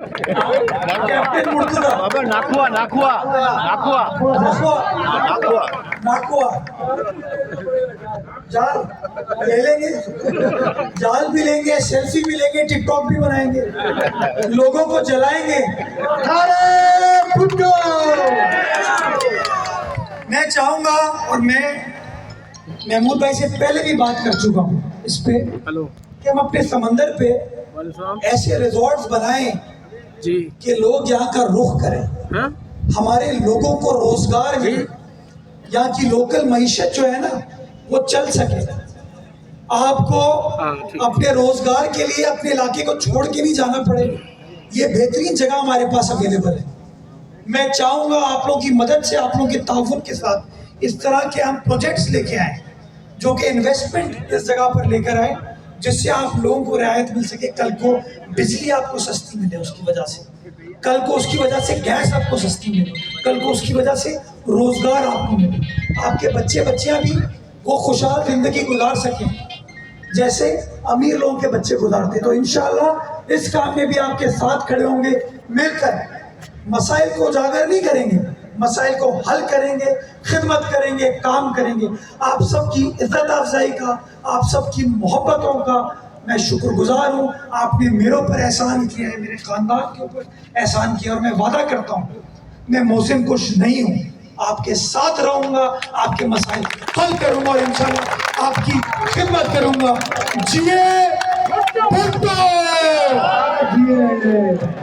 Captain Murtaza अबे नाकुआ जाल ले लेंगे, जाल भी लेंगे, सेल्फी भी लेंगे, टिकटॉक भी बनाएंगे, लोगों को जलाएंगे। मैं चाहूंगा, और मैं महमूद भाई से पहले भी बात कर चुका हूँ इस पे, कि हम अपने समंदर पे ऐसे रिजॉर्ट्स बनाएं कि लोग यहाँ का रुख करें, हमारे लोगों को रोजगार मिले, यहाँ की लोकल मईशत जो है ना वो चल सके। आपको अपने रोजगार के लिए अपने इलाके को छोड़ के नहीं जाना पड़े, ये बेहतरीन जगह हमारे पास अवेलेबल है। मैं चाहूंगा आप लोगों की मदद से, आप लोगों के ताउन के साथ इस तरह के हम प्रोजेक्ट्स लेके आए जो कि इन्वेस्टमेंट इस जगह पर लेकर आए, जिससे आप लोगों को रियायत मिल सके। कल को बिजली आपको सस्ती मिले उसकी वजह से, कल को उसकी वजह से गैस आपको सस्ती मिले, कल को उसकी वजह से रोजगार आपको मिले, आपके बच्चे बच्चियां भी वो खुशहाल जिंदगी गुजार सकें जैसे अमीर लोगों के बच्चे गुजारते। तो इंशाअल्लाह इस काम में भी आपके साथ खड़े होंगे, मिलकर मसाइल को उजागर नहीं करेंगे, मसाइल को हल करेंगे, खिदमत करेंगे, काम करेंगे। आप सबकी इज्जत अफजाई का, आप सबकी मोहब्बतों का मैं शुक्रगुजार हूँ। आपने मेरे ऊपर एहसान किया है, मेरे खानदान के ऊपर एहसान किया, और मैं वादा करता हूँ मैं मोहसिन कुश नहीं हूँ, आपके साथ रहूँगा, आपके मसाइल हल करूँगा और इंशाअल्लाह आपकी खिदमत करूँगा। जिए भुट्टो, जिए।